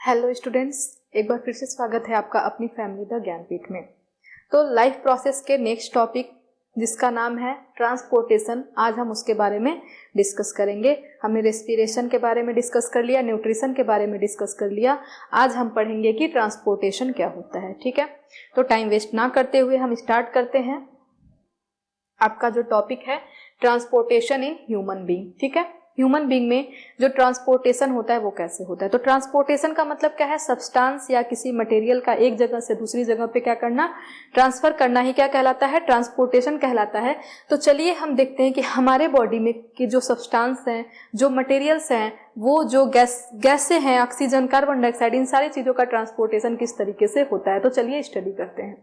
Hello students, एक बार फिर से स्वागत है आपका अपनी फैमिली द ज्ञानपीठ में। तो लाइफ प्रोसेस के नेक्स्ट टॉपिक जिसका नाम है ट्रांसपोर्टेशन, आज हम उसके बारे में डिस्कस करेंगे। हमने रेस्पिरेशन के बारे में डिस्कस कर लिया, न्यूट्रिशन के बारे में डिस्कस कर लिया। आज हम पढ़ेंगे कि ट्रांसपोर्टेशन क्या होता है। ठीक है, तो टाइम वेस्ट ना करते हुए हम स्टार्ट करते हैं। आपका जो टॉपिक है ट्रांसपोर्टेशन इन ह्यूमन बीइंग। ठीक है, ह्यूमन बीइंग में जो ट्रांसपोर्टेशन होता है वो कैसे होता है। तो ट्रांसपोर्टेशन का मतलब क्या है, सब्सटेंस या किसी मटेरियल का एक जगह से दूसरी जगह पे क्या करना, ट्रांसफर करना ही क्या कहलाता है, ट्रांसपोर्टेशन कहलाता है। तो चलिए हम देखते हैं कि हमारे बॉडी में की जो सब्सटेंस हैं, जो मटेरियल्स हैं, वो जो गैसें हैं, ऑक्सीजन, कार्बन डाइऑक्साइड, इन सारी चीजों का ट्रांसपोर्टेशन किस तरीके से होता है। तो चलिए स्टडी करते हैं।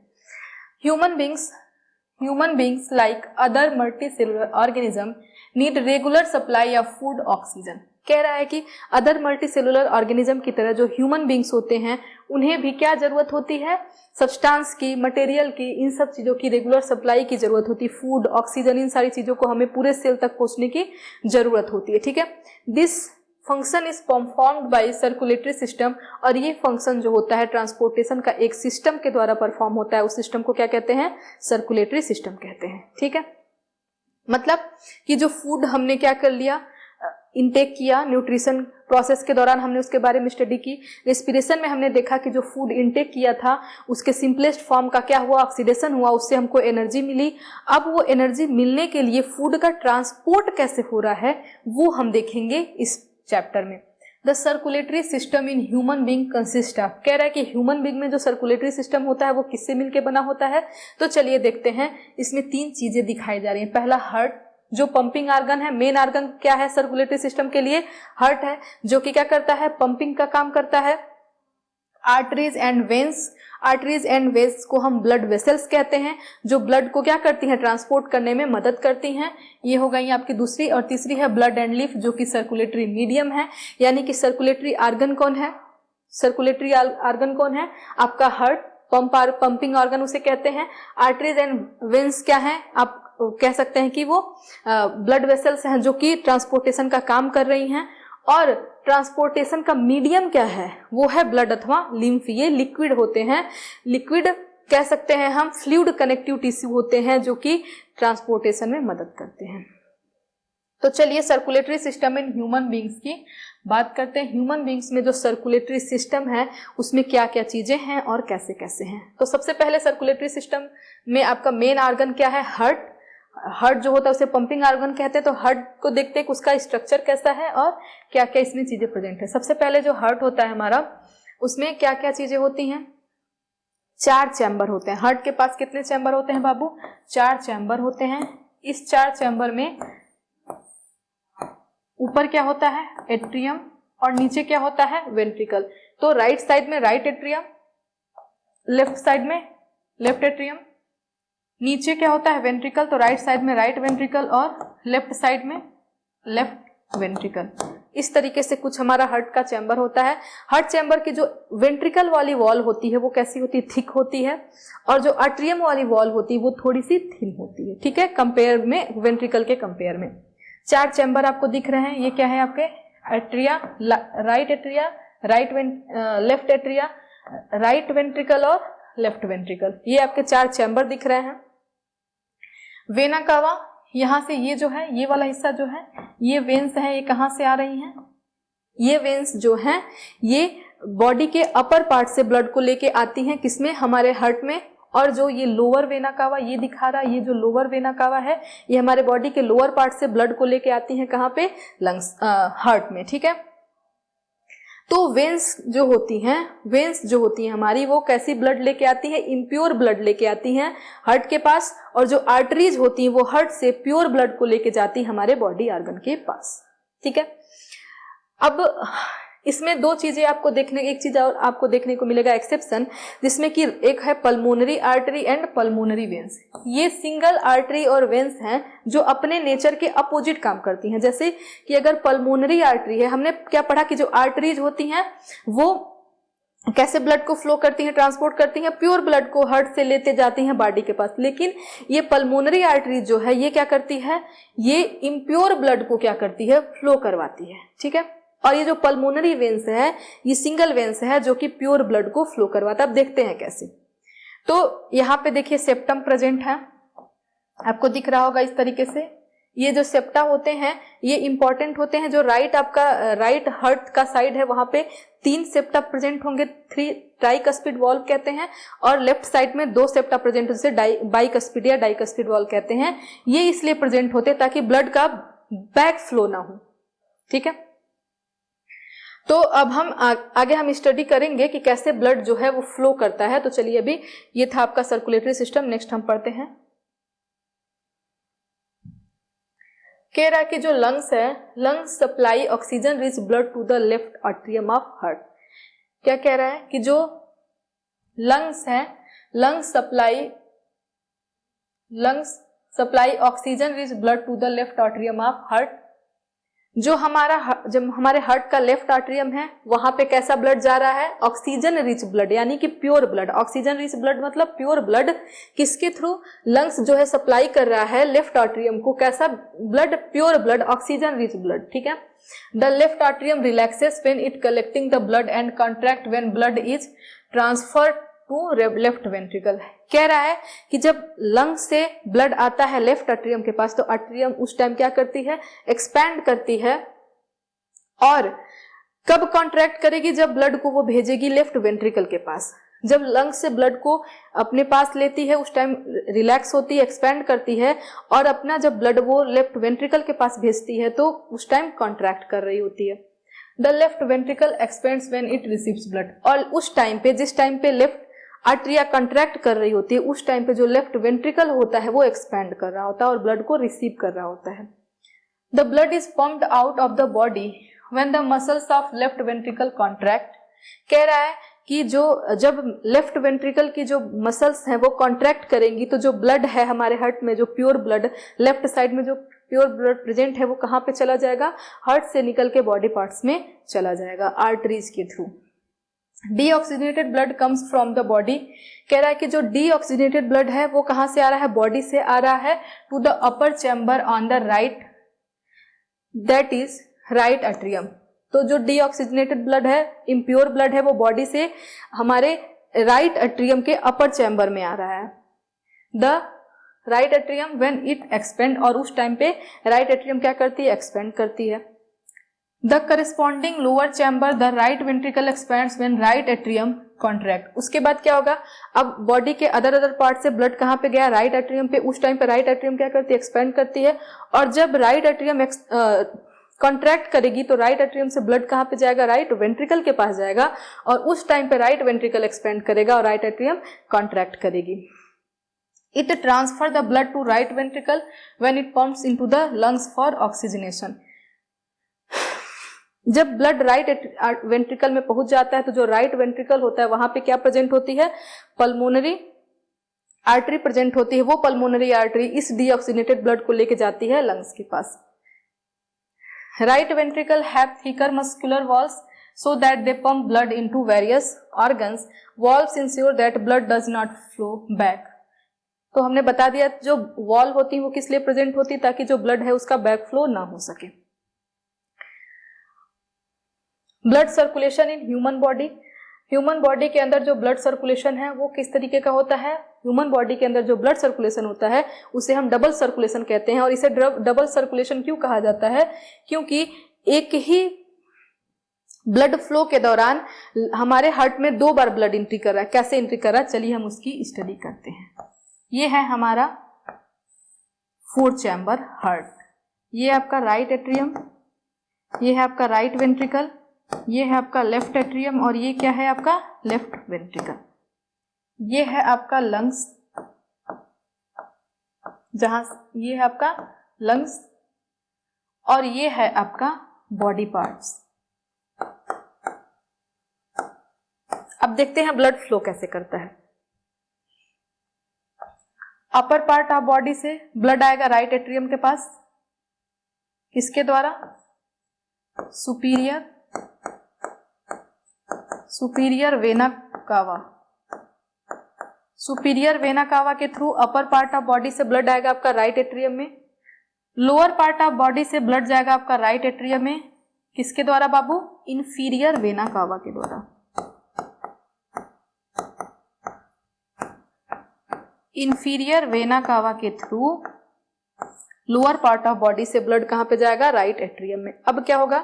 Human beings like other multicellular organism need regular supply of food, oxygen। कह रहा है कि अदर मल्टीसेलुलर ऑर्गेनिज्म की तरह जो ह्यूमन बींग्स होते हैं उन्हें भी क्या जरूरत होती है, सब्सटेंस की, मटेरियल की, इन सब चीजों की रेगुलर सप्लाई की जरूरत होती है। फूड, ऑक्सीजन, इन सारी चीजों को हमें पूरे सेल तक पहुंचने की जरूरत होती है। ठीक है, this function is performed by circulatory system. और ये फंक्शन जो होता है ट्रांसपोर्टेशन का एक सिस्टम के द्वारा परफॉर्म होता है। उस सिस्टम को क्या कहते हैं, सर्कुलेटरी सिस्टम कहते हैं। ठीक है, मतलब कि जो फूड हमने क्या कर लिया, इनटेक किया, न्यूट्रिशन प्रोसेस के दौरान हमने उसके बारे में स्टडी की। रेस्पिरेशन में हमने देखा कि जो फूड इनटेक किया था उसके सिंपलेस्ट फॉर्म का क्या हुआ, ऑक्सीडेशन हुआ, उससे हमको एनर्जी मिली। अब वो एनर्जी मिलने के लिए फूड का ट्रांसपोर्ट कैसे हो रहा है वो हम देखेंगे इस चैप्टर में। The circulatory system in human being consist of, कह रहा है कि ह्यूमन बीइंग में जो सर्कुलेटरी सिस्टम होता है वो किससे मिलके बना होता है। तो चलिए देखते हैं। इसमें तीन चीजें दिखाई जा रही हैं। पहला हार्ट, जो पंपिंग ऑर्गन है, मेन ऑर्गन क्या है सर्कुलेटरी सिस्टम के लिए, हार्ट है, जो कि क्या करता है, पंपिंग का काम करता है। Arteries and veins, arteries and veins को हम ब्लड वेसल्स कहते हैं, जो ब्लड को क्या करती हैं, ट्रांसपोर्ट करने में मदद करती हैं। ये हो गई आपकी दूसरी। और तीसरी है ब्लड एंड लिफ, जो कि सर्कुलेटरी मीडियम है। यानी कि सर्कुलेटरी ऑर्गन कौन है, सर्कुलेटरी ऑर्गन कौन है, आपका हार्ट, पंपिंग ऑर्गन उसे कहते हैं। आर्टरीज एंड वेन्स क्या है, आप कह सकते हैं कि वो ब्लड वेसल्स हैं जो कि ट्रांसपोर्टेशन का काम कर रही हैं। और ट्रांसपोर्टेशन का मीडियम क्या है, वो है ब्लड अथवा लिम्फ। ये लिक्विड होते हैं, लिक्विड कह सकते हैं हम, फ्लूइड कनेक्टिव टिश्यू होते हैं जो कि ट्रांसपोर्टेशन में मदद करते हैं। तो चलिए circulatory system in human beings की बात करते हैं। ह्यूमन बींग्स में जो सर्कुलेटरी सिस्टम है उसमें क्या क्या चीजें हैं और कैसे कैसे हैं। तो सबसे पहले सर्कुलेटरी सिस्टम में आपका मेन ऑर्गन क्या है, हार्ट। हार्ट जो होता है उसे पंपिंग ऑर्गन कहते हैं। तो हार्ट को देखते हैं कि उसका स्ट्रक्चर कैसा है और क्या क्या इसमें चीजें प्रेजेंट है। सबसे पहले जो हार्ट होता है हमारा, उसमें क्या क्या चीजें होती हैं, 4 चैम्बर होते हैं। हार्ट के पास कितने चैम्बर होते हैं बाबू, 4 चैम्बर होते हैं। इस 4 चैम्बर में ऊपर क्या होता है, एट्रियम, और नीचे क्या होता है, वेंट्रिकल। तो राइट साइड में राइट एट्रियम, लेफ्ट साइड में लेफ्ट एट्रियम, नीचे क्या होता है, वेंट्रिकल। तो राइट साइड में राइट वेंट्रिकल और लेफ्ट साइड में लेफ्ट वेंट्रिकल। इस तरीके से कुछ हमारा हार्ट का चैम्बर होता है। हार्ट चैम्बर की जो वेंट्रिकल वाली वॉल होती है वो कैसी होती है, थिक होती है। और जो आर्ट्रियम वाली वॉल होती है वो थोड़ी सी थिन होती है। ठीक है, कंपेयर में वेंट्रिकल के कंपेयर में 4 चैम्बर आपको दिख रहे हैं। ये क्या है आपके, atria, right atria, left atria, right ventricle और लेफ्ट वेंट्रिकल। ये आपके 4 चैम्बर दिख रहे हैं। वेना कावा, यहां से ये जो है, ये वाला हिस्सा जो है, ये वेन्स है, ये कहां से आ रही हैं, ये वेन्स जो हैं ये बॉडी के अपर पार्ट से ब्लड को लेके आती हैं, किसमें, हमारे हार्ट में। और जो ये लोअर वेना कावा ये दिखा रहा है, ये जो लोअर वेना कावा है ये हमारे बॉडी के लोअर पार्ट से ब्लड को लेके आती हैं, कहां पे, लंग्स, हार्ट में। ठीक है, तो वेन्स जो होती हैं हमारी, वो कैसी ब्लड लेके आती है, इम्प्योर ब्लड लेके आती हैं हार्ट के पास। और जो आर्टरीज होती हैं वो हार्ट से प्योर ब्लड को लेके जाती है हमारे बॉडी ऑर्गन के पास। ठीक है, अब इसमें 2 चीजें आपको एक चीज और आपको देखने को मिलेगा एक्सेप्शन, जिसमें कि एक है pulmonary artery and pulmonary veins. ये सिंगल आर्टरी और वेन्स हैं जो अपने नेचर के अपोजिट काम करती हैं। जैसे कि अगर पल्मोनरी आर्टरी है, हमने क्या पढ़ा कि जो आर्टरीज होती हैं वो कैसे ब्लड को फ्लो करती हैं, ट्रांसपोर्ट करती हैं, प्योर ब्लड को हार्ट से लेते जाती हैं बॉडी के पास। लेकिन ये पल्मोनरी आर्टरी जो है ये क्या करती है, ये इम्प्योर ब्लड को क्या करती है, फ्लो करवाती है। ठीक है, और ये जो पल्मोनरी वेन्स है ये सिंगल वेन्स है जो कि प्योर ब्लड को फ्लो करवाता है। अब देखते हैं कैसे। तो यहाँ पे देखिए सेप्टम प्रेजेंट है, आपको दिख रहा होगा इस तरीके से। ये जो सेप्टा होते हैं ये इंपॉर्टेंट होते हैं। जो राइट हार्ट का साइड है वहां पे 3 सेप्टा प्रेजेंट होंगे, 3 ट्राइकस्पिड वॉल्व कहते हैं, और लेफ्ट साइड में 2 सेप्टा प्रेजेंट जिसे बाइकस्पिड या डाइकस्पिड वॉल्व कहते हैं। ये इसलिए प्रेजेंट होते हैं ताकि ब्लड का बैक फ्लो ना हो, ठीक है। तो अब हम आगे हम स्टडी करेंगे कि कैसे ब्लड जो है वो फ्लो करता है। तो चलिए, अभी ये था आपका सर्कुलेटरी सिस्टम। नेक्स्ट हम पढ़ते हैं। कह रहा है कि जो लंग्स है, lungs supply oxygen rich blood to the left atrium of heart. क्या कह रहा है कि जो लंग्स है, lungs supply oxygen rich blood to the left atrium of heart. जब हमारे हार्ट का लेफ्ट आर्टरियम है वहां पे कैसा ब्लड जा रहा है? ऑक्सीजन रिच ब्लड, यानी कि pure blood. Oxygen rich blood मतलब प्योर ब्लड। किसके थ्रू? लंग्स जो है सप्लाई कर रहा है लेफ्ट आर्टरियम को कैसा blood? Pure blood, oxygen rich blood, ठीक है। The left atrium relaxes when it collecting the blood and contract when blood is transferred to left ventricle. कह रहा है कि जब लंग से ब्लड आता है लेफ्ट आर्टरियम के पास तो आर्टरियम उस टाइम क्या करती है? एक्सपैंड करती है। और कब कॉन्ट्रैक्ट करेगी? जब ब्लड को वो भेजेगी लेफ्ट वेंट्रिकल के पास। जब लंग से ब्लड को अपने पास लेती है उस टाइम रिलैक्स होती है, एक्सपैंड करती है, और अपना जब ब्लड वो लेफ्ट वेंट्रिकल के पास भेजती है तो उस टाइम कॉन्ट्रैक्ट कर रही होती है। The left ventricle expends when it receives blood. और उस टाइम पे, जिस टाइम पे लेफ्ट आर्टरिया कंट्रैक्ट कर रही होती है, उस टाइम पे जो लेफ्ट वेंट्रिकल होता है वो एक्सपैंड कर रहा होता है और ब्लड को रिसीव कर रहा होता है। The blood is pumped out of the body when the muscles of left ventricle contract. कह रहा है कि जब लेफ्ट वेंट्रिकल की जो मसल्स हैं वो कॉन्ट्रैक्ट करेंगी तो जो ब्लड है हमारे हार्ट में, जो प्योर ब्लड लेफ्ट साइड में जो प्योर ब्लड प्रेजेंट है वो कहाँ पे चला जाएगा? हार्ट से निकल के बॉडी पार्ट्स में चला जाएगा आर्टरीज के through. Deoxygenated blood comes from the body. कह रहा है कि जो डीऑक्सीजनेटेड ब्लड है वो कहां से आ रहा है? बॉडी से आ रहा है to the upper chamber on the right, that is right atrium. तो जो डीऑक्सीजनेटेड ब्लड है, इम्प्योर ब्लड है, वो बॉडी से हमारे राइट आर्टरियम के अपर चैम्बर में आ रहा है। The right atrium when it expand, और उस टाइम पे राइट आर्टरियम क्या करती है? एक्सपेंड करती है। The corresponding lower chamber, the right ventricle expands when right atrium contract। उसके बाद क्या होगा? अब बॉडी के अदर पार्ट से ब्लड कहाँ पे गया? राइट एट्रियम पे। उस टाइम पे राइट एट्रियम क्या करती है? एक्सपेंड करती है। और जब राइट एट्रियम कॉन्ट्रैक्ट करेगी तो राइट एट्रियम से ब्लड कहाँ पे जाएगा? राइट वेंट्रिकल के पास जाएगा, और उस टाइम पे राइट वेंट्रिकल एक्सपेंड करेगा और राइट एट्रियम कॉन्ट्रैक्ट करेगी। It transfer the blood to right ventricle when it pumps into the lungs for oxygenation. जब ब्लड राइट वेंट्रिकल में पहुंच जाता है तो जो राइट वेंट्रिकल होता है वहां पे क्या प्रेजेंट होती है? पल्मोनरी आर्टरी प्रेजेंट होती है। वो पल्मोनरी आर्टरी इस डीऑक्सीजनेटेड ब्लड को लेके जाती है लंग्स के पास। Right ventricle have thicker muscular walls so that they pump blood into various organs. Valves ensure that blood does not flow back. तो हमने बता दिया जो वॉल्व होती है वो किस लिए प्रेजेंट होती है? ताकि जो ब्लड है उसका बैक फ्लो ना हो सके। Blood circulation in human body. Human body के अंदर जो ब्लड सर्कुलेशन है वो किस तरीके का होता है? ह्यूमन बॉडी के अंदर जो ब्लड सर्कुलेशन होता है उसे हम डबल सर्कुलेशन कहते हैं। और इसे डबल सर्कुलेशन क्यों कहा जाता है? क्योंकि एक ही ब्लड फ्लो के दौरान हमारे हार्ट में 2 बार ब्लड एंट्री कर रहा है। कैसे एंट्री कर रहा है? चलिए हम उसकी स्टडी करते हैं। ये है हमारा 4 चैम्बर हार्ट। ये आपका राइट एट्रियम, ये है आपका राइट वेंट्रिकल, ये है आपका लेफ्ट एट्रियम, और ये क्या है आपका? Left ventricle. ये है आपका लंग्स, जहां ये है आपका लंग्स, और ये है आपका बॉडी पार्ट्स। अब देखते हैं ब्लड फ्लो कैसे करता है। अपर पार्ट ऑफ बॉडी से ब्लड आएगा राइट एट्रियम के पास। किसके द्वारा? Superior vena cava. Superior vena cava के through upper part of body से ब्लड आएगा आपका राइट एट्रियम में। लोअर पार्ट ऑफ बॉडी से ब्लड जाएगा आपका राइट एट्रियम में। किसके द्वारा बाबू? इंफीरियर वेना कावा के द्वारा। इंफीरियर वेना कावा के through lower part of body से ब्लड कहां पे जाएगा? राइट एट्रियम में। अब क्या होगा?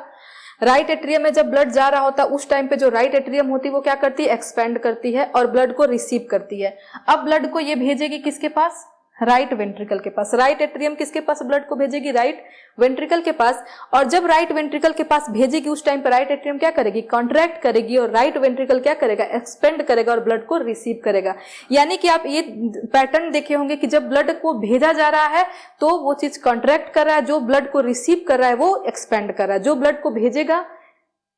राइट एट्रियम में जब ब्लड जा रहा होता है उस टाइम पे जो राइट एट्रियम होती है वो क्या करती है? एक्सपेंड करती है और ब्लड को रिसीव करती है। अब ब्लड को ये भेजेगी किसके पास? राइट वेंट्रिकल के पास। राइट एट्रियम किसके पास ब्लड को भेजेगी? राइट वेंट्रिकल के पास। और जब राइट वेंट्रिकल के पास भेजेगी उस टाइम पर राइट एट्रियम क्या करेगी? कॉन्ट्रैक्ट करेगी और राइट वेंट्रिकल क्या करेगा? एक्सपेंड करेगा और ब्लड को रिसीव करेगा। यानी कि आप ये पैटर्न देखे होंगे कि जब ब्लड को भेजा जा रहा है तो वो चीज कॉन्ट्रैक्ट कर रहा है, जो ब्लड को रिसीव कर रहा है वो एक्सपेंड कर रहा है। जो ब्लड को भेजेगा,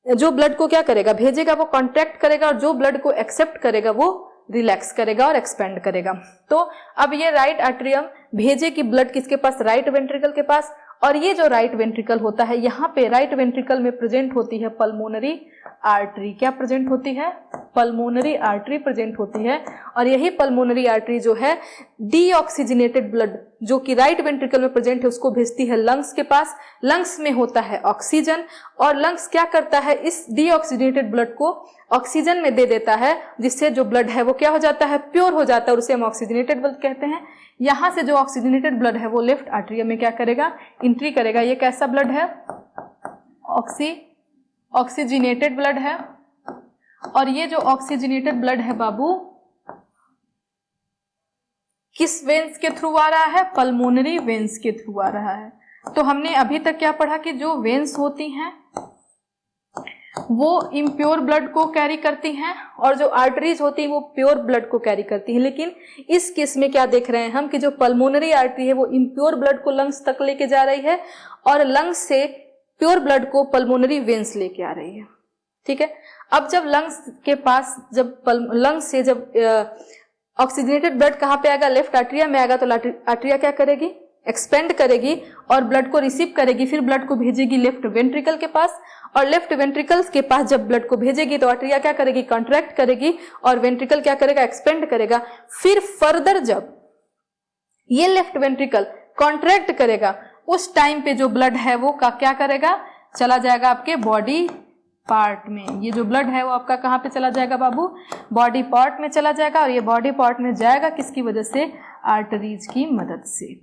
जो ब्लड को क्या करेगा? भेजेगा, वो कॉन्ट्रैक्ट करेगा और जो ब्लड को एक्सेप्ट करेगा वो रिलैक्स करेगा और एक्सपेंड करेगा। तो अब ये राइट एट्रियम भेजेगी ब्लड किसके पास? राइट वेंट्रिकल के पास। और ये जो राइट वेंट्रिकल होता है, यहाँ पे राइट वेंट्रिकल में प्रेजेंट होती है पल्मोनरी आर्टरी। क्या प्रेजेंट होती है? पल्मोनरी आर्टरी प्रेजेंट होती है। और यही पल्मोनरी आर्टरी जो है डीऑक्सीजनेटेड ब्लड जो कि राइट वेंट्रिकल में प्रेजेंट है उसको भेजती है लंग्स के पास। लंग्स में होता है ऑक्सीजन और लंग्स क्या करता है? इस डीऑक्सीजनेटेड ब्लड को ऑक्सीजन में दे देता है, जिससे जो ब्लड है वो क्या हो जाता है? प्योर हो जाता है और उसे हम ऑक्सीजनेटेड ब्लड कहते हैं। यहां से जो ऑक्सीजनेटेड ब्लड है वो लेफ्ट आर्टरियम में क्या करेगा? एंट्री करेगा। ये कैसा ब्लड है? ऑक्सीजनेटेड ब्लड है। और ये जो ऑक्सीजनेटेड ब्लड है बाबू किस वेन्स के थ्रू आ रहा है? पल्मोनरी वेन्स के थ्रू आ रहा है। तो हमने अभी तक क्या पढ़ा कि जो वेन्स होती हैं वो इम्प्योर ब्लड को कैरी करती हैं और जो आर्टरीज होती हैं वो प्योर ब्लड को कैरी करती हैं। लेकिन इस केस में क्या देख रहे हैं हम कि जो पल्मोनरी आर्टरी है वो इम्प्योर ब्लड को लंग्स तक लेके जा रही है और लंग्स से प्योर ब्लड को पल्मोनरी वेन्स लेके आ रही है। ठीक है। अब जब लंग्स के पास लंग्स से जब ऑक्सीजनेटेड ब्लड कहाँ पे आएगा? लेफ्ट आर्टरिया में आएगा। तो आर्टरिया क्या करेगी? एक्सपेंड करेगी और ब्लड को रिसीव करेगी। फिर ब्लड को भेजेगी लेफ्ट वेंट्रिकल के पास और लेफ्ट वेंट्रिकल्स के पास जब ब्लड को भेजेगी तो आर्टरिया क्या करेगी? कॉन्ट्रैक्ट करेगी और वेंट्रिकल क्या करेगा? एक्सपेंड करेगा। फिर फर्दर जब ये लेफ्ट वेंट्रिकल कॉन्ट्रैक्ट करेगा उस टाइम पे जो ब्लड है वो क्या करेगा? चला जाएगा आपके बॉडी पार्ट में। ये जो ब्लड है वो आपका कहाँ पे चला जाएगा बाबू? बॉडी पार्ट में चला जाएगा। और ये बॉडी पार्ट में जाएगा किसकी वजह से? आर्टरीज की मदद से।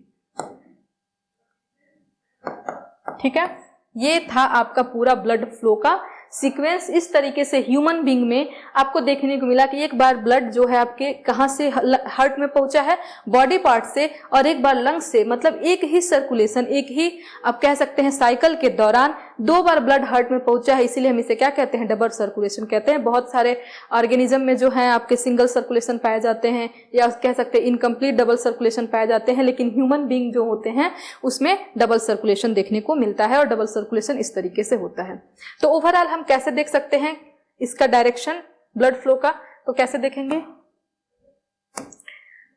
ठीक है। ये था आपका पूरा ब्लड फ्लो का सीक्वेंस। इस तरीके से ह्यूमन बीइंग में आपको देखने को मिला कि एक बार ब्लड जो है आपके कहां से हार्ट में पहुंचा है? बॉडी पार्ट से। और एक बार लंग्स से। मतलब एक ही सर्कुलेशन, एक ही आप कह सकते हैं साइकिल के दौरान 2 बार ब्लड हार्ट में पहुंचा है। इसीलिए हम इसे क्या कहते हैं? डबल सर्कुलेशन कहते हैं। बहुत सारे ऑर्गेनिज्म में जो है आपके सिंगल सर्कुलेशन पाए जाते हैं या कह सकते हैं इनकम्प्लीट डबल सर्कुलेशन पाए जाते हैं, लेकिन ह्यूमन बीइंग जो होते हैं उसमें डबल सर्कुलेशन देखने को मिलता है और डबल सर्कुलेशन इस तरीके से होता है। तो ओवरऑल हम कैसे देख सकते हैं इसका डायरेक्शन ब्लड फ्लो का? तो कैसे देखेंगे?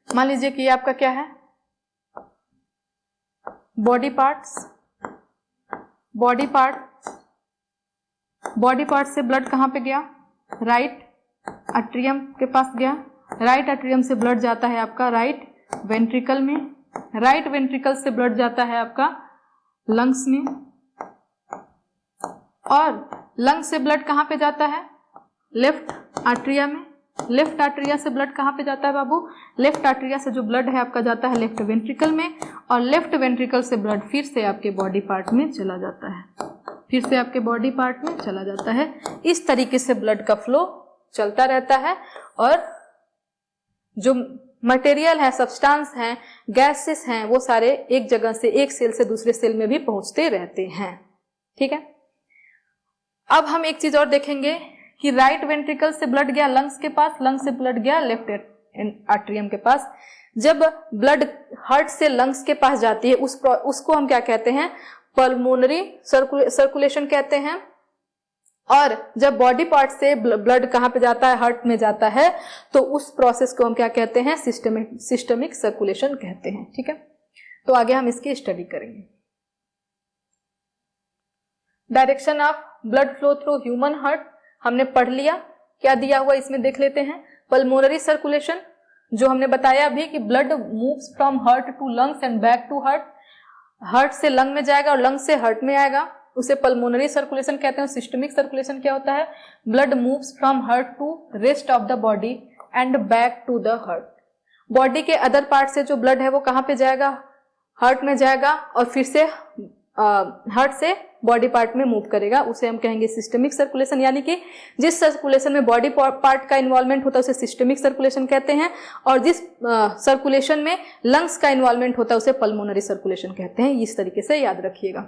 मान लीजिए कि ये आपका क्या है? Body parts. बॉडी पार्ट से ब्लड कहां पे गया? राइट एट्रियम के पास गया। राइट एट्रियम से ब्लड जाता है आपका राइट वेंट्रिकल में। राइट वेंट्रिकल से ब्लड जाता है आपका लंग्स में। और लंग्स से ब्लड कहां पे जाता है? लेफ्ट आर्टरिया में। लेफ्ट आर्टरिया से ब्लड कहां पे जाता है बाबू? लेफ्ट आर्टरिया से जो ब्लड है आपका जाता है लेफ्ट वेंट्रिकल में। और लेफ्ट वेंट्रिकल से ब्लड फिर से आपके बॉडी पार्ट में चला जाता है। फिर से आपके बॉडी पार्ट में चला जाता है। इस तरीके से ब्लड का फ्लो चलता रहता है और जो मटेरियल है, सब्सटेंस हैं, गैसेस हैं, वो सारे एक जगह से एक सेल से दूसरे सेल में भी पहुंचते रहते हैं। ठीक है। अब हम एक चीज और देखेंगे कि राइट वेंट्रिकल से ब्लड गया लंग्स के पास, लंग्स से ब्लड गया लेफ्ट आर्टरियम के पास। जब ब्लड हार्ट से लंग्स के पास जाती है उसको हम क्या कहते हैं? पल्मोनरी सर्कुलेशन कहते हैं। और जब बॉडी पार्ट से ब्लड कहां पे जाता है? हार्ट में जाता है। तो उस प्रोसेस को हम क्या कहते हैं? सिस्टमिक सर्कुलेशन कहते हैं। ठीक है। तो आगे हम इसकी स्टडी करेंगे। Direction of blood flow through human heart हमने पढ़ लिया। क्या दिया हुआ इसमें देख लेते हैं। पल्मोनरी सर्कुलेशन जो हमने बताया अभी कि blood moves from heart to lungs and back to heart. Heart से लंग में जाएगा और लंग से हार्ट में आएगा। उसे पल्मोनरी सर्कुलेशन कहते हैं। सिस्टमिक सर्कुलेशन क्या होता है? Blood moves from heart to rest of the body and back to the heart. Body के अदर पार्ट से जो ब्लड है वो कहाँ पे जाएगा? हार्ट में जाएगा और फिर से हार्ट से बॉडी पार्ट में मूव करेगा, उसे हम कहेंगे सिस्टमिक सर्कुलेशन। यानी कि जिस सर्कुलेशन में बॉडी पार्ट का इन्वॉल्वमेंट होता है उसे सिस्टमिक सर्कुलेशन कहते हैं, और जिस सर्कुलेशन में लंग्स का इन्वॉल्वमेंट होता है उसे पल्मोनरी सर्कुलेशन कहते हैं। इस तरीके से याद रखिएगा।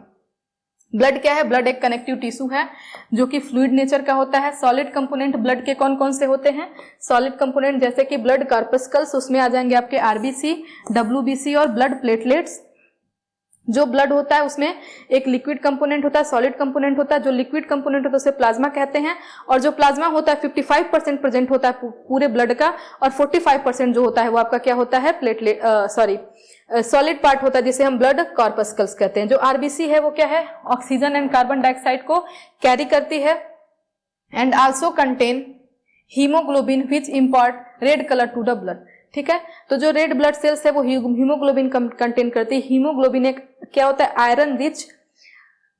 ब्लड क्या है? ब्लड एक कनेक्टिव टिश्यू है जो कि फ्लूइड नेचर का होता है। सॉलिड कंपोनेंट ब्लड के कौन कौन से होते हैं? सॉलिड कंपोनेंट जैसे कि ब्लड कॉर्पस्कल्स, उसमें आ जाएंगे आपके आरबीसी, डब्ल्यूबीसी और ब्लड प्लेटलेट्स। जो ब्लड होता है उसमें एक लिक्विड कंपोनेंट होता है, सॉलिड कंपोनेंट होता है। जो लिक्विड कंपोनेंट होता है उसे प्लाज्मा कहते हैं, और जो प्लाज्मा होता है 55% प्रेजेंट होता है पूरे ब्लड का, और 45% जो होता है वो आपका क्या होता है? प्लेटलेट सॉलिड पार्ट होता है जिसे हम ब्लड कॉर्पस्कल्स कहते हैं। जो आरबीसी है वो क्या है? ऑक्सीजन एंड कार्बन डाइऑक्साइड को कैरी करती है and also contain haemoglobin which impart red colour to the blood. ठीक है, तो जो रेड ब्लड सेल्स है वो हीमोग्लोबिन कंटेन करती है। हीमोग्लोबिन एक क्या होता है? आयरन रिच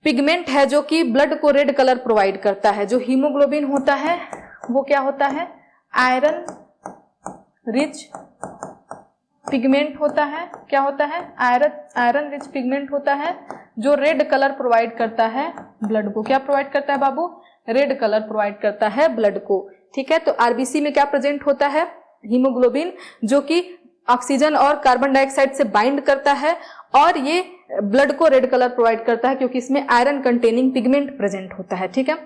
पिगमेंट है जो कि ब्लड को रेड कलर प्रोवाइड करता है। जो हीमोग्लोबिन होता है वो क्या होता है? आयरन रिच पिगमेंट होता है। क्या होता है? आयरन रिच पिगमेंट होता है जो रेड कलर प्रोवाइड करता है ब्लड को। क्या प्रोवाइड करता है बाबू? रेड कलर प्रोवाइड करता है ब्लड को। ठीक है, तो आरबीसी में क्या प्रेजेंट होता है? हीमोग्लोबिन, जो कि ऑक्सीजन और कार्बन डाइऑक्साइड से बाइंड करता है और ये ब्लड को रेड कलर प्रोवाइड करता है क्योंकि इसमें आयरन कंटेनिंग पिगमेंट प्रेजेंट होता है। ठीक है,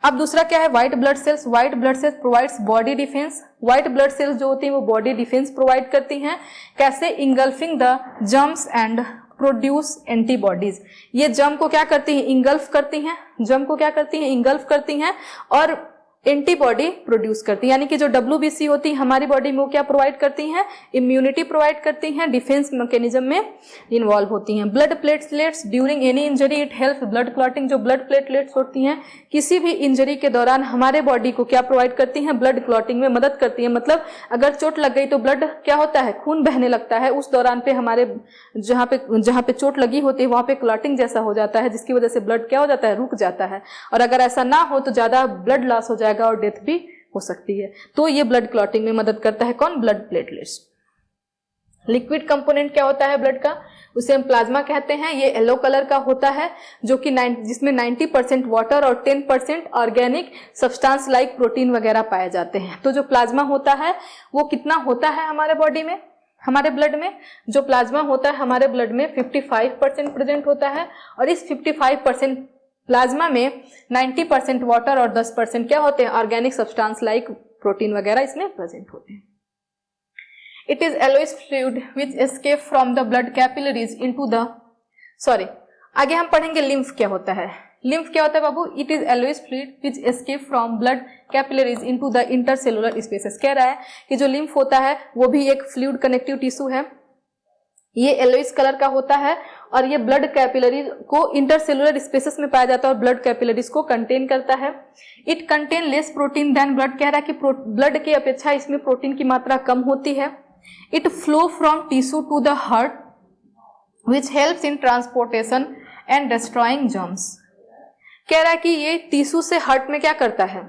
अब दूसरा क्या है? White blood cells. White blood cells provides body defence. White blood cells जो होती हैं वो बॉडी डिफेंस प्रोवाइड करती हैं। कैसे? Engulfing the germs and produce antibodies. ये जर्म को क्या करती हैं? इंगल्फ करती हैं। जर्म को क्या करती हैं? इंगल्फ करती हैं और एंटीबॉडी प्रोड्यूस करती है। यानी कि जो डब्ल्यूबीसी होती है हमारी बॉडी में वो क्या प्रोवाइड करती हैं? इम्यूनिटी प्रोवाइड करती हैं, डिफेंस मैकेनिज्म में इन्वॉल्व होती हैं। Blood platelets during any injury it help blood clotting. जो ब्लड प्लेटलेट्स होती हैं किसी भी इंजरी के दौरान हमारे बॉडी को क्या प्रोवाइड करती हैं? ब्लड क्लॉटिंग में मदद करती है। मतलब अगर चोट लग गई तो ब्लड क्या होता है? खून बहने लगता है। उस दौरान पे हमारे जहाँ पे चोट लगी होती है वहां पे क्लॉटिंग जैसा हो जाता है, जिसकी वजह से ब्लड क्या हो जाता है? रुक जाता है। और अगर ऐसा ना हो तो ज्यादा ब्लड लॉस हो जाएगा और डेथ भी हो सकती है। तो ये ब्लड क्लॉटिंग में मदद करता है। कौन? Blood platelets. लिक्विड कंपोनेंट क्या होता है ब्लड का? उसे हम प्लाज्मा कहते हैं। ये येलो कलर का होता है जो कि जिसमें 90% वाटर और 10% ऑर्गेनिक सब्सटेंस लाइक प्रोटीन वगैरह पाए जाते हैं। तो जो प्लाज्मा होता है वो कितना होता है हमारे बॉडी में, हमारे ब्लड में? जो प्लाज्मा होता है हमारे ब्लड में 55% प्रेजेंट होता है, और इस 55% प्लाज्मा में 90% वाटर और 10% क्या होते हैं? ऑर्गेनिक सब्सटेंस लाइक प्रोटीन वगैरह इसमें प्रेजेंट होते हैं। It is alloys fluid which escape from the blood capillaries into the आगे हम पढ़ेंगे लिम्फ क्या होता है। लिम्फ क्या होता है बाबू? It is alloys fluid which escape from blood capillaries into the intercellular spaces. कह रहा है कि जो लिम्फ होता है वो भी एक फ्लूइड कनेक्टिव टिश्यू है। ये येलोइस कलर का होता है और ये ब्लड कैपिलरी को इंटरसेलुलर स्पेसेस में पाया जाता है और ब्लड कैपिलरीज को कंटेन करता है। It contain less protein than blood. कह रहा है कि ब्लड की अपेक्षा इसमें प्रोटीन की मात्रा कम होती है। It flow from tissue to the heart which helps in transportation and destroying germs. कह रहा है कि ये टिश्यू से हार्ट में क्या करता है?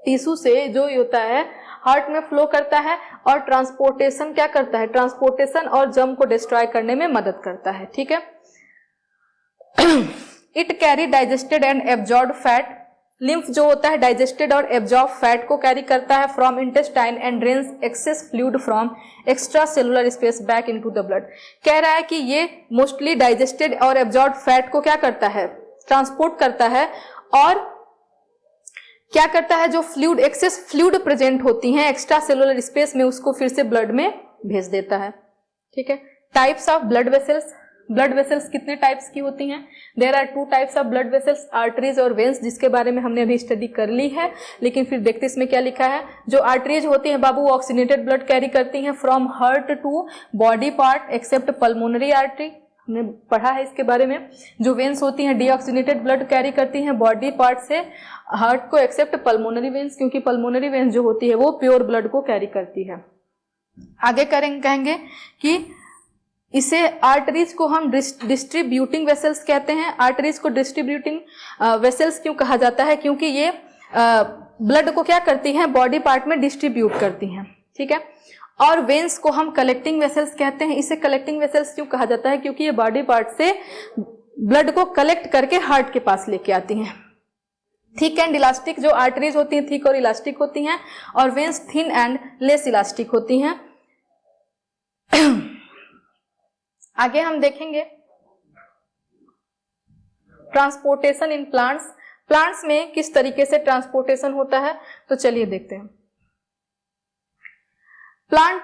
टिश्यू से जो होता है हार्ट में फ्लो करता है और ट्रांसपोर्टेशन क्या करता है? ट्रांसपोर्टेशन और जर्म को डिस्ट्रॉय करने में मदद करता है। ठीक है, it carry digested and absorb fat. Lymph जो होता है डाइजेस्टेड और एब्जॉर्ब फैट को कैरी करता है from intestine and drains access fluid from extra cellular space back into the blood. कह रहा है कि ये मोस्टली डाइजेस्टेड और एब्जॉर्ब फैट को क्या करता है? ट्रांसपोर्ट करता है और क्या करता है? जो फ्लूइड एक्सेस फ्लूइड प्रेजेंट होती हैं एक्स्ट्रा सेलुलर स्पेस में उसको फिर से ब्लड में भेज देता है। ठीक है, types of blood vessels. Blood vessels कितने टाइप्स की होती हैं? There are 2 types of blood vessels, arteries और वेन्स, जिसके बारे में हमने अभी स्टडी कर ली है। लेकिन फिर देखते इसमें क्या लिखा है। जो आर्टरीज होती हैं बाबू ऑक्सीजनेटेड ब्लड कैरी करती हैं from heart to body part except pulmonary artery, हमने पढ़ा है इसके बारे में। जो वेन्स होती हैं डीऑक्सीजनेटेड ब्लड कैरी करती हैं बॉडी पार्ट से हार्ट को एक्सेप्ट पल्मोनरी वेन्स, क्योंकि पल्मोनरी वेन्स जो होती है वो प्योर ब्लड को कैरी करती है। आगे कहेंगे कि इसे आर्टरीज को हम डिस्ट्रीब्यूटिंग वेसल्स कहते हैं। आर्टरीज को डिस्ट्रीब्यूटिंग वेसल्स क्यों कहा जाता है? क्योंकि ये ब्लड को क्या करती हैं, बॉडी पार्ट में डिस्ट्रीब्यूट करती हैं, ठीक है। और वेन्स को हम कलेक्टिंग वेसल्स कहते हैं। इसे कलेक्टिंग वेसल्स क्यों कहा जाता है? क्योंकि ये बॉडी पार्ट से ब्लड को कलेक्ट करके हार्ट के पास लेके आती हैं। थिक एंड इलास्टिक जो आर्टरीज होती हैं, थिक और इलास्टिक होती हैं, और veins thin and less elastic होती हैं। आगे हम देखेंगे ट्रांसपोर्टेशन इन प्लांट्स। प्लांट्स में किस तरीके से ट्रांसपोर्टेशन होता है, तो चलिए देखते हैं। Plant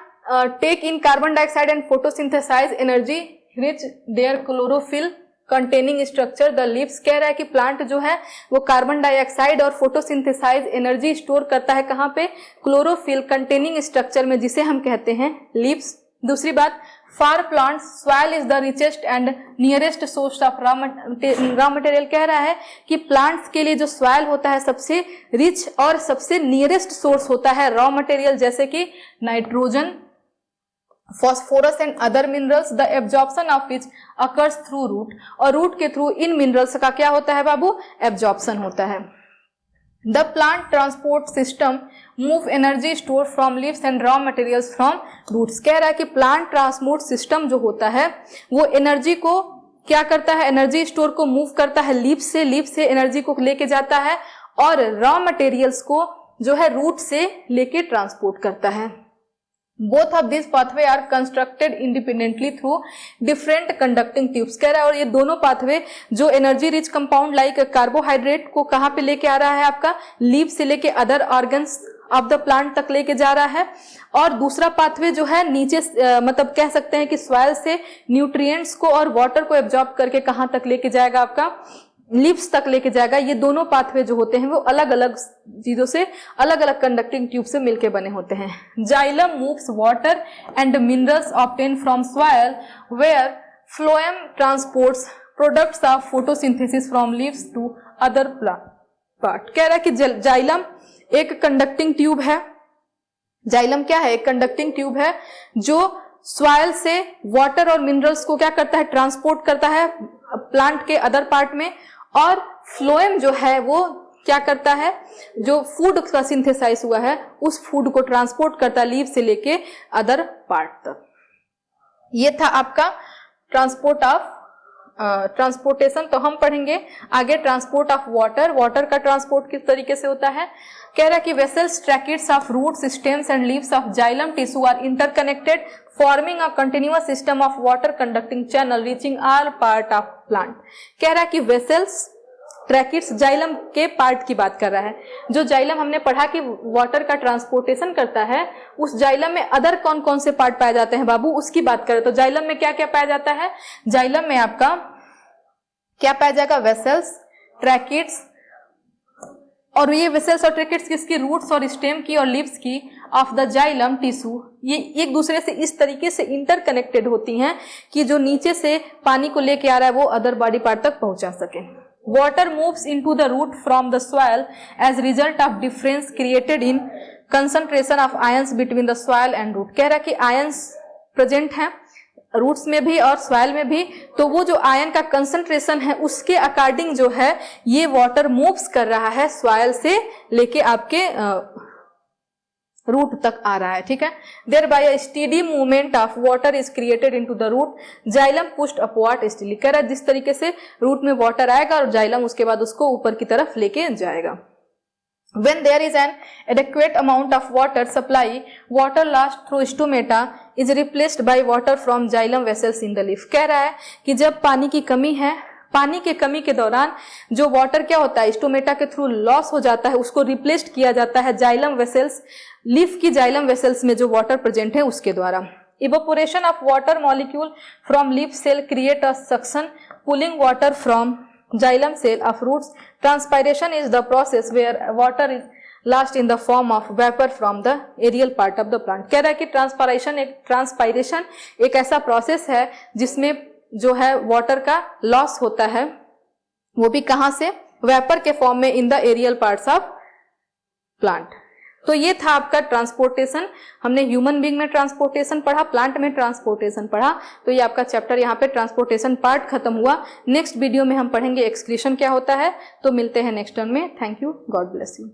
take in carbon dioxide and photosynthesize energy rich their chlorophyll containing structure the leaves. कह रहा है कि प्लांट जो है वो कार्बन डाइऑक्साइड और फोटोसिंथेसाइज एनर्जी स्टोर करता है कहाँ पे? क्लोरोफिल कंटेनिंग स्ट्रक्चर में, जिसे हम कहते हैं लीव्स। दूसरी बात, for plants soil is the richest and nearest source of raw material. कह रहा है कि प्लांट्स के लिए जो सॉइल होता है सबसे रिच और सबसे नियरेस्ट सोर्स होता है रॉ मटेरियल, जैसे कि nitrogen, phosphorus and other minerals, the absorption of which occurs through root. और रूट के थ्रू इन मिनरल्स का क्या होता है बाबू? एब्जॉर्प्शन होता है। The plant transport system move energy store from leaves and raw materials from roots. कह रहा है कि प्लांट ट्रांसपोर्ट सिस्टम जो होता है वो एनर्जी को क्या करता है? एनर्जी स्टोर को मूव करता है लीव्स से एनर्जी को लेके जाता है, और रॉ मटेरियल्स को जो है रूट से लेके ट्रांसपोर्ट करता है। Both of this pathway are constructed independently through different conducting tubes. कह रहा है और ये दोनों पाथवे जो energy rich compound like carbohydrate को कहाँ पे लेके आ रहा है? आपका लीव से लेके other organs of the plant तक लेके जा रहा है। और दूसरा पाथवे जो है नीचे मतलब कह सकते हैं कि सॉइल से न्यूट्रिएंट्स को और वाटर को एब्जॉर्ब करके कहाँ तक लेके जाएगा? आपका लीव्स तक लेके जाएगा। ये दोनों पाथवे जो होते हैं वो अलग अलग चीजों से, अलग अलग कंडक्टिंग ट्यूब से मिलके बने होते हैं। Xylem moves water and minerals obtain from soil where phloem transports products of photosynthesis from leaves to other part. कह रहा है कि जाइलम एक कंडक्टिंग ट्यूब है। जाइलम क्या है? एक कंडक्टिंग ट्यूब है जो सॉइल से वाटर और मिनरल्स को क्या करता है? ट्रांसपोर्ट करता है प्लांट के अदर पार्ट में। और फ्लोएम जो है वो क्या करता है? जो फूड का सिंथेसाइज हुआ है उस फूड को ट्रांसपोर्ट करता है लीव से लेके अदर पार्ट तक। ये था आपका ट्रांसपोर्टेशन। तो हम पढ़ेंगे आगे ट्रांसपोर्ट ऑफ वाटर। वाटर का ट्रांसपोर्ट किस तरीके से होता है? कह रहा है कि vessels, tracheids of roots, stems and leaves of xylem tissue are interconnected forming a continuous system of water conducting channel reaching all part of plant. कह रहा है कि वेसल्स, ट्रैकेट्स जाइलम के पार्ट की बात कर रहा है। जो जाइलम हमने पढ़ा कि वाटर का ट्रांसपोर्टेशन करता है, उस जाइलम में अदर कौन कौन से पार्ट पाए जाते हैं बाबू, उसकी बात करें तो जाइलम में क्या क्या पाया जाता है? जाइलम में आपका क्या पाया जाएगा? वेसल्स, ट्रैकेट्स, और ये वेसल्स और ट्रैकेट्स किसकी? रूट्स और स्टेम की और लीव्स की ऑफ द जाइलम टिश्यू। ये एक दूसरे से इस तरीके से इंटरकनेक्टेड होती हैं कि जो नीचे से पानी को लेके आ रहा है वो अदर बॉडी पार्ट तक पहुंचा सके। Water moves into the root from the soil as result of difference created in concentration of ions between the soil and root. कह रहा है कि आयंस प्रेजेंट हैं रूट्स में भी और सॉइल में भी, तो वो जो आयन का कंसंट्रेशन है उसके अकॉर्डिंग जो है ये वाटर मूव्स कर रहा है सॉइल से लेके आपके रूट तक आ रहा है। ठीक है, thereby a steady movement of water is created into the root, xylem pushed upward steadily. कह रहा है जिस तरीके से रूट में वाटर आएगा और जाइलम उसके बाद उसको ऊपर की तरफ लेके जाएगा। When there is an adequate amount of water supply, water lost through stomata is replaced by water from xylem vessels in the leaf। कह रहा है कि जब पानी की कमी है, पानी के कमी के दौरान जो वाटर क्या होता है स्टोमेटा के थ्रू लॉस हो जाता है, उसको रिप्लेस्ड किया जाता है जाइलम वेसल्स, लीफ की जाइलम वेसल्स में जो वाटर प्रेजेंट है उसके द्वारा। Evaporation of water molecule from leaf cell create a suction pulling water from xylem cell of roots। Transpiration is the process where water is lost in the form of vapor from the aerial part of the plant। कह रहा है कि transpiration एक ऐसा process है जिसमें जो है वाटर का लॉस होता है, वो भी कहां से? वेपर के फॉर्म में in the aerial parts of plant. तो ये था आपका ट्रांसपोर्टेशन। हमने ह्यूमन बीइंग में ट्रांसपोर्टेशन पढ़ा, प्लांट में ट्रांसपोर्टेशन पढ़ा। तो ये आपका चैप्टर यहाँ पे ट्रांसपोर्टेशन पार्ट खत्म हुआ। नेक्स्ट वीडियो में हम पढ़ेंगे एक्सक्रीशन क्या होता है। तो मिलते हैं नेक्स्ट टर्म में। Thank you, God bless you.